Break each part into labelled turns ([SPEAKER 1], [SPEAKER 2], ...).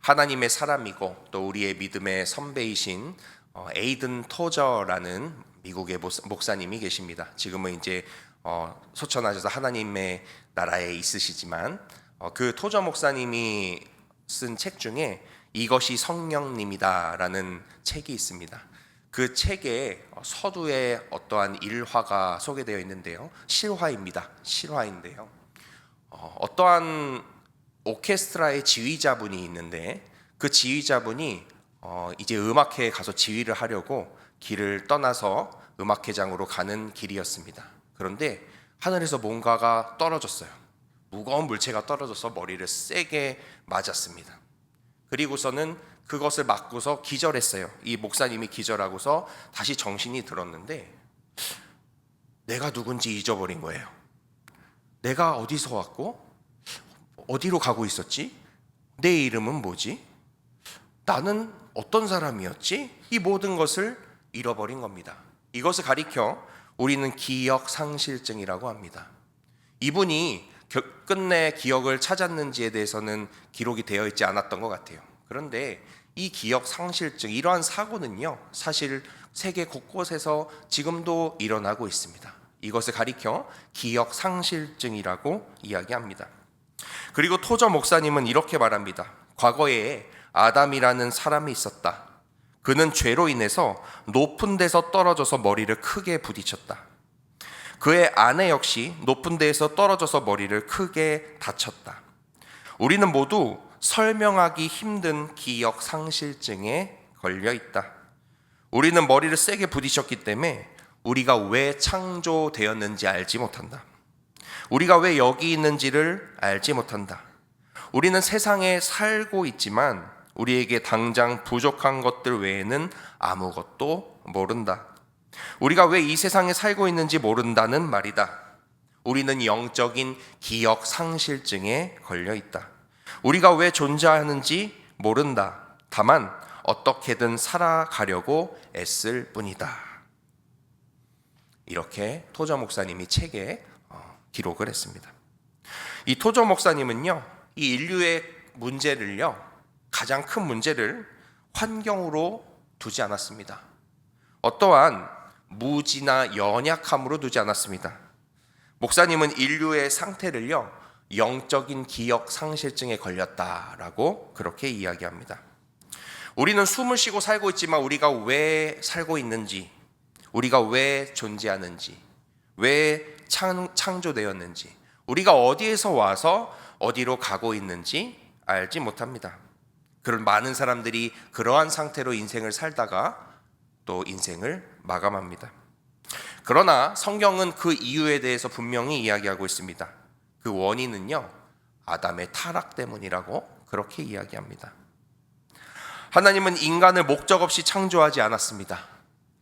[SPEAKER 1] 하나님의 사람이고 또 우리의 믿음의 선배이신 에이든 토저라는 미국의 목사님이 계십니다. 지금은 이제 소천하셔서 하나님의 나라에 있으시지만 그 토저 목사님이 쓴 책 중에 이것이 성령님이다라는 책이 있습니다. 그 책에 서두에 어떠한 일화가 소개되어 있는데요. 실화입니다. 실화인데요. 어떠한 오케스트라의 지휘자분이 있는데 그 지휘자분이 이제 음악회에 가서 지휘를 하려고 길을 떠나서 음악회장으로 가는 길이었습니다. 그런데 하늘에서 뭔가가 떨어졌어요. 무거운 물체가 떨어져서 머리를 세게 맞았습니다. 그리고서는 그것을 맞고서 기절했어요. 이 목사님이 기절하고서 다시 정신이 들었는데 내가 누군지 잊어버린 거예요. 내가 어디서 왔고 어디로 가고 있었지? 내 이름은 뭐지? 나는 어떤 사람이었지? 이 모든 것을 잃어버린 겁니다. 이것을 가리켜 우리는 기억상실증이라고 합니다. 이분이 끝내 기억을 찾았는지에 대해서는 기록이 되어 있지 않았던 것 같아요. 그런데 이 기억상실증, 이러한 사고는요, 사실 세계 곳곳에서 지금도 일어나고 있습니다. 이것을 가리켜 기억상실증이라고 이야기합니다. 그리고 토저 목사님은 이렇게 말합니다. 과거에 아담이라는 사람이 있었다. 그는 죄로 인해서 높은 데서 떨어져서 머리를 크게 부딪혔다. 그의 아내 역시 높은 데에서 떨어져서 머리를 크게 다쳤다. 우리는 모두 설명하기 힘든 기억상실증에 걸려 있다. 우리는 머리를 세게 부딪혔기 때문에 우리가 왜 창조되었는지 알지 못한다. 우리가 왜 여기 있는지를 알지 못한다. 우리는 세상에 살고 있지만 우리에게 당장 부족한 것들 외에는 아무것도 모른다. 우리가 왜 이 세상에 살고 있는지 모른다는 말이다. 우리는 영적인 기억 상실증에 걸려 있다. 우리가 왜 존재하는지 모른다. 다만 어떻게든 살아가려고 애쓸 뿐이다. 이렇게 토저 목사님이 책에 기록을 했습니다. 이 토저 목사님은요, 이 인류의 문제를요, 가장 큰 문제를 환경으로 두지 않았습니다. 어떠한 무지나 연약함으로 두지 않았습니다. 목사님은 인류의 상태를요, 영적인 기억 상실증에 걸렸다라고 그렇게 이야기합니다. 우리는 숨을 쉬고 살고 있지만 우리가 왜 살고 있는지, 우리가 왜 존재하는지, 왜 창조되었는지, 우리가 어디에서 와서 어디로 가고 있는지 알지 못합니다. 그런 많은 사람들이 그러한 상태로 인생을 살다가 또 인생을 마감합니다. 그러나 성경은 그 이유에 대해서 분명히 이야기하고 있습니다. 그 원인은요, 아담의 타락 때문이라고 그렇게 이야기합니다. 하나님은 인간을 목적 없이 창조하지 않았습니다.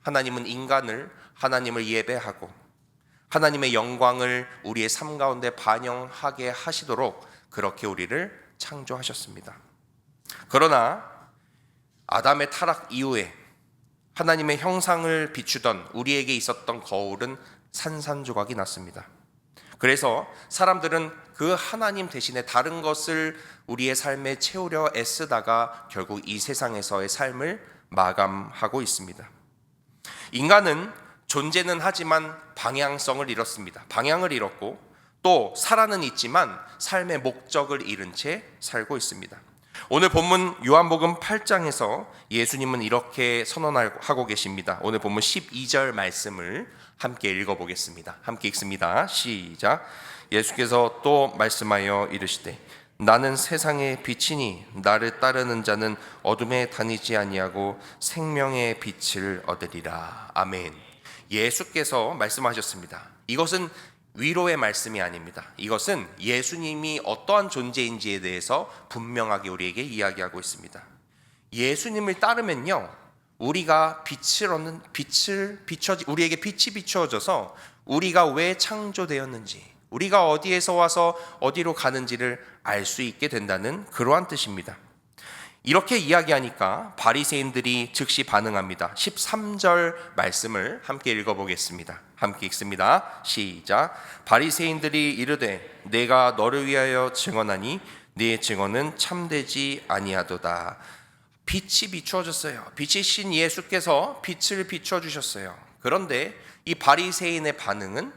[SPEAKER 1] 하나님은 인간을 하나님을 예배하고 하나님의 영광을 우리의 삶 가운데 반영하게 하시도록 그렇게 우리를 창조하셨습니다. 그러나 아담의 타락 이후에 하나님의 형상을 비추던 우리에게 있었던 거울은 산산조각이 났습니다. 그래서 사람들은 그 하나님 대신에 다른 것을 우리의 삶에 채우려 애쓰다가 결국 이 세상에서의 삶을 마감하고 있습니다. 인간은 존재는 하지만 방향성을 잃었습니다. 방향을 잃었고 또 살아는 있지만 삶의 목적을 잃은 채 살고 있습니다. 오늘 본문 요한복음 8장에서 예수님은 이렇게 선언하고 계십니다. 오늘 본문 12절 말씀을 함께 읽어보겠습니다. 함께 읽습니다. 시작. 예수께서 또 말씀하여 이르시되 나는 세상의 빛이니 나를 따르는 자는 어둠에 다니지 아니하고 생명의 빛을 얻으리라. 아멘. 예수께서 말씀하셨습니다. 이것은 위로의 말씀이 아닙니다. 이것은 예수님이 어떠한 존재인지에 대해서 분명하게 우리에게 이야기하고 있습니다. 예수님을 따르면요, 우리가 우리에게 빛이 비추어져서 우리가 왜 창조되었는지, 우리가 어디에서 와서 어디로 가는지를 알 수 있게 된다는 그러한 뜻입니다. 이렇게 이야기하니까 바리새인들이 즉시 반응합니다. 13절 말씀을 함께 읽어보겠습니다. 함께 읽습니다. 시작. 바리새인들이 이르되 내가 너를 위하여 증언하니 네 증언은 참되지 아니하도다. 빛이 비추어졌어요. 빛이신 예수께서 빛을 비추어 주셨어요. 그런데 이 바리새인의 반응은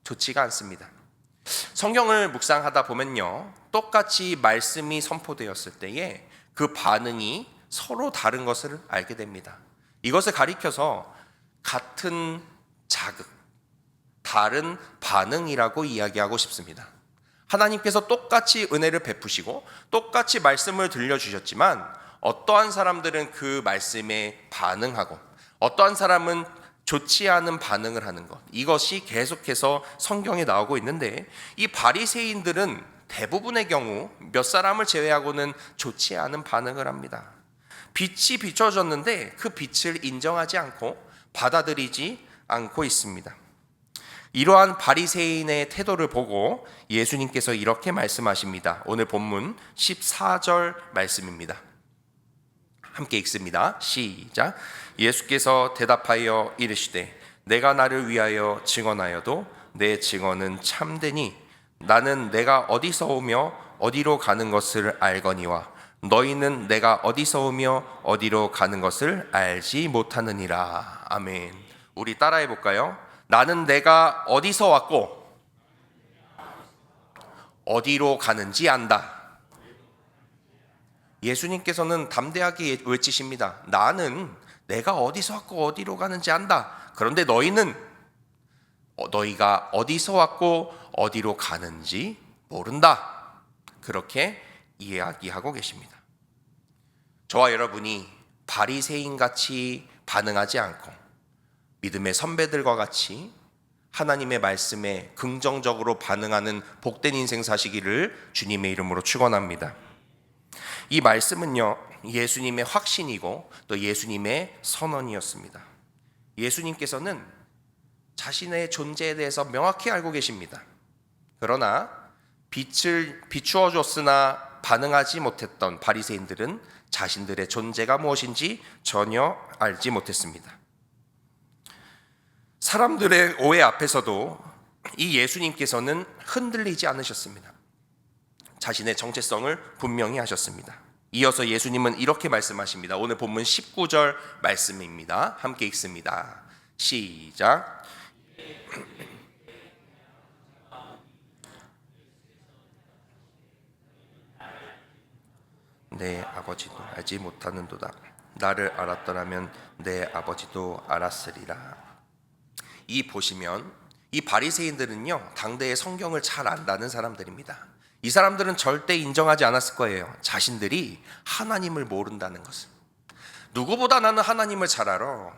[SPEAKER 1] 좋지가 않습니다. 성경을 묵상하다 보면요, 똑같이 말씀이 선포되었을 때에 그 반응이 서로 다른 것을 알게 됩니다. 이것을 가리켜서 같은 자극, 다른 반응이라고 이야기하고 싶습니다. 하나님께서 똑같이 은혜를 베푸시고 똑같이 말씀을 들려주셨지만 어떠한 사람들은 그 말씀에 반응하고 어떠한 사람은 좋지 않은 반응을 하는 것, 이것이 계속해서 성경에 나오고 있는데, 이 바리새인들은 대부분의 경우 몇 사람을 제외하고는 좋지 않은 반응을 합니다. 빛이 비춰졌는데 그 빛을 인정하지 않고 받아들이지 않고 있습니다. 이러한 바리새인의 태도를 보고 예수님께서 이렇게 말씀하십니다. 오늘 본문 14절 말씀입니다. 함께 읽습니다. 시작. 예수께서 대답하여 이르시되 내가 나를 위하여 증언하여도 내 증언은 참되니 나는 내가 어디서 오며 어디로 가는 것을 알거니와 너희는 내가 어디서 오며 어디로 가는 것을 알지 못하느니라. 아멘. 우리 따라해 볼까요? 나는 내가 어디서 왔고 어디로 가는지 안다. 예수님께서는 담대하게 외치십니다. 나는 내가 어디서 왔고 어디로 가는지 안다. 그런데 너희는 너희가 어디서 왔고 어디로 가는지 모른다. 그렇게 이야기하고 계십니다. 저와 여러분이 바리새인같이 반응하지 않고 믿음의 선배들과 같이 하나님의 말씀에 긍정적으로 반응하는 복된 인생 사시기를 주님의 이름으로 축원합니다. 이 말씀은요, 예수님의 확신이고 또 예수님의 선언이었습니다. 예수님께서는 자신의 존재에 대해서 명확히 알고 계십니다. 그러나 빛을 비추어 줬으나 반응하지 못했던 바리새인들은 자신들의 존재가 무엇인지 전혀 알지 못했습니다. 사람들의 오해 앞에서도 이 예수님께서는 흔들리지 않으셨습니다. 자신의 정체성을 분명히 하셨습니다. 이어서 예수님은 이렇게 말씀하십니다. 오늘 본문 19절 말씀입니다. 함께 읽습니다. 시작. 내 아버지도 알지 못하는도다. 나를 알았더라면 내 아버지도 알았으리라. 이 보시면 이 바리새인들은요, 당대의 성경을 잘 안다는 사람들입니다. 이 사람들은 절대 인정하지 않았을 거예요. 자신들이 하나님을 모른다는 것을. 누구보다 나는 하나님을 잘 알아.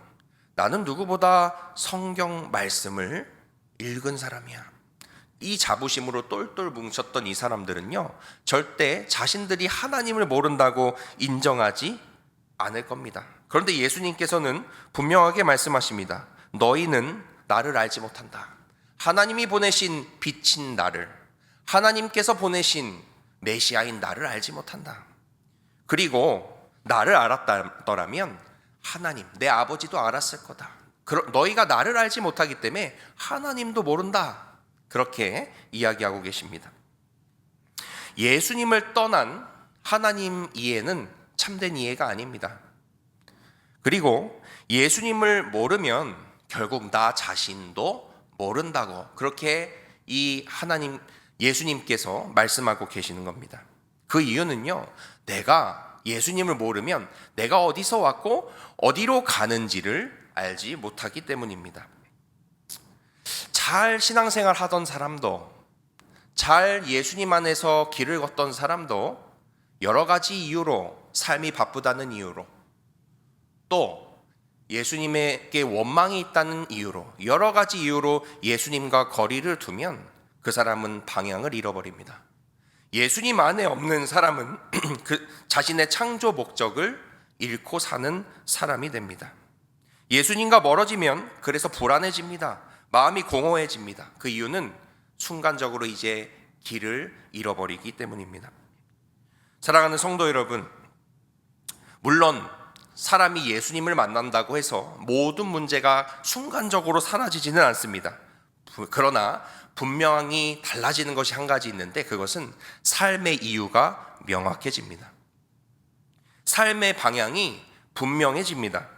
[SPEAKER 1] 나는 누구보다 성경 말씀을 읽은 사람이야. 이 자부심으로 똘똘 뭉쳤던 이 사람들은요, 절대 자신들이 하나님을 모른다고 인정하지 않을 겁니다. 그런데 예수님께서는 분명하게 말씀하십니다. 너희는 나를 알지 못한다. 하나님이 보내신 빛인 나를, 하나님께서 보내신 메시아인 나를 알지 못한다. 그리고 나를 알았더라면 하나님, 내 아버지도 알았을 거다. 너희가 나를 알지 못하기 때문에 하나님도 모른다. 그렇게 이야기하고 계십니다. 예수님을 떠난 하나님 이해는 참된 이해가 아닙니다. 그리고 예수님을 모르면 결국 나 자신도 모른다고, 그렇게 이 하나님 예수님께서 말씀하고 계시는 겁니다. 그 이유는요, 내가 예수님을 모르면 내가 어디서 왔고 어디로 가는지를 알지 못하기 때문입니다. 잘 신앙생활 하던 사람도, 잘 예수님 안에서 길을 걷던 사람도 여러 가지 이유로, 삶이 바쁘다는 이유로, 또 예수님에게 원망이 있다는 이유로, 여러 가지 이유로 예수님과 거리를 두면 그 사람은 방향을 잃어버립니다. 예수님 안에 없는 사람은 그 자신의 창조 목적을 잃고 사는 사람이 됩니다. 예수님과 멀어지면 그래서 불안해집니다. 마음이 공허해집니다. 그 이유는 순간적으로 이제 길을 잃어버리기 때문입니다. 사랑하는 성도 여러분, 물론 사람이 예수님을 만난다고 해서 모든 문제가 순간적으로 사라지지는 않습니다. 그러나 분명히 달라지는 것이 한 가지 있는데, 그것은 삶의 이유가 명확해집니다. 삶의 방향이 분명해집니다.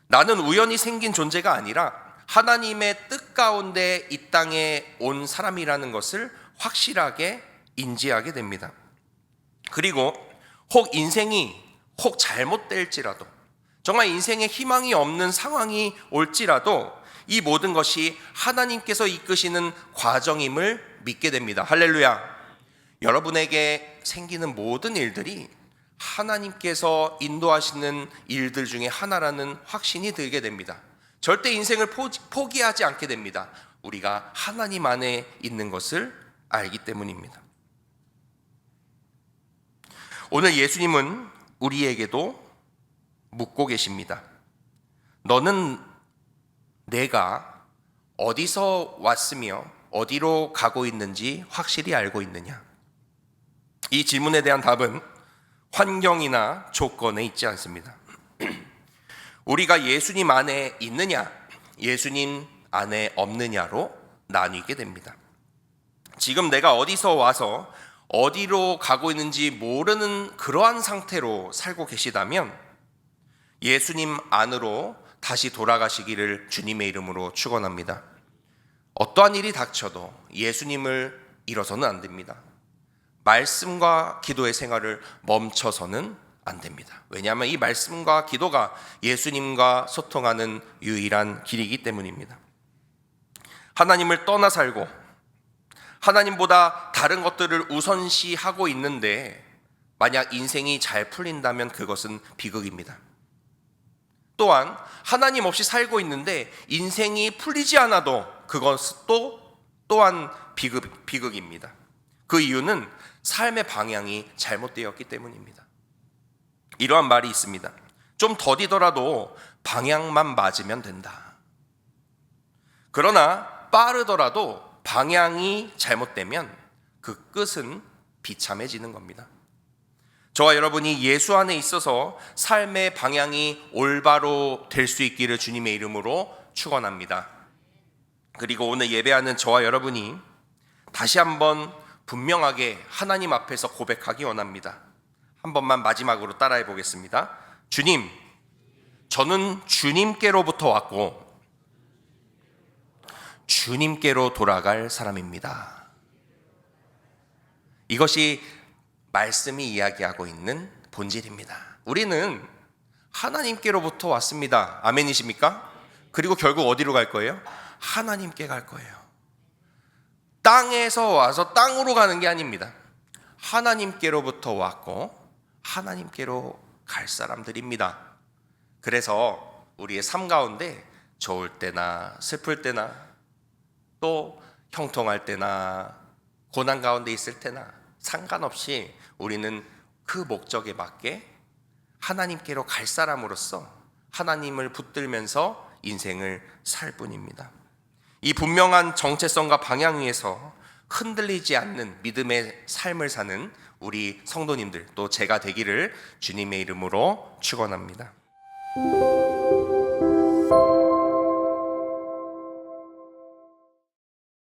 [SPEAKER 1] 나는 우연히 생긴 존재가 아니라 하나님의 뜻 가운데 이 땅에 온 사람이라는 것을 확실하게 인지하게 됩니다. 그리고 혹 인생이 혹 잘못될지라도, 정말 인생에 희망이 없는 상황이 올지라도 이 모든 것이 하나님께서 이끄시는 과정임을 믿게 됩니다. 할렐루야. 여러분에게 생기는 모든 일들이 하나님께서 인도하시는 일들 중에 하나라는 확신이 들게 됩니다. 절대 인생을 포기하지 않게 됩니다. 우리가 하나님 안에 있는 것을 알기 때문입니다. 오늘 예수님은 우리에게도 묻고 계십니다. 너는 내가 어디서 왔으며 어디로 가고 있는지 확실히 알고 있느냐? 이 질문에 대한 답은 환경이나 조건에 있지 않습니다. 우리가 예수님 안에 있느냐, 예수님 안에 없느냐로 나뉘게 됩니다. 지금 내가 어디서 와서 어디로 가고 있는지 모르는 그러한 상태로 살고 계시다면 예수님 안으로 다시 돌아가시기를 주님의 이름으로 축원합니다. 어떠한 일이 닥쳐도 예수님을 잃어서는 안 됩니다. 말씀과 기도의 생활을 멈춰서는 안 됩니다. 왜냐하면 이 말씀과 기도가 예수님과 소통하는 유일한 길이기 때문입니다. 하나님을 떠나 살고 하나님보다 다른 것들을 우선시하고 있는데 만약 인생이 잘 풀린다면 그것은 비극입니다. 또한 하나님 없이 살고 있는데 인생이 풀리지 않아도 그것도 또한 비극입니다. 그 이유는 삶의 방향이 잘못되었기 때문입니다. 이러한 말이 있습니다. 좀 더디더라도 방향만 맞으면 된다. 그러나 빠르더라도 방향이 잘못되면 그 끝은 비참해지는 겁니다. 저와 여러분이 예수 안에 있어서 삶의 방향이 올바로 될 수 있기를 주님의 이름으로 축원합니다. 그리고 오늘 예배하는 저와 여러분이 다시 한번 분명하게 하나님 앞에서 고백하기 원합니다. 한 번만 마지막으로 따라해 보겠습니다. 주님, 저는 주님께로부터 왔고 주님께로 돌아갈 사람입니다. 이것이 말씀이 이야기하고 있는 본질입니다. 우리는 하나님께로부터 왔습니다. 아멘이십니까? 그리고 결국 어디로 갈 거예요? 하나님께 갈 거예요. 땅에서 와서 땅으로 가는 게 아닙니다. 하나님께로부터 왔고 하나님께로 갈 사람들입니다. 그래서 우리의 삶 가운데 좋을 때나 슬플 때나 또 형통할 때나 고난 가운데 있을 때나 상관없이 우리는 그 목적에 맞게 하나님께로 갈 사람으로서 하나님을 붙들면서 인생을 살 뿐입니다. 이 분명한 정체성과 방향 위에서 흔들리지 않는 믿음의 삶을 사는 우리 성도님들 또 제가 되기를 주님의 이름으로 축원합니다.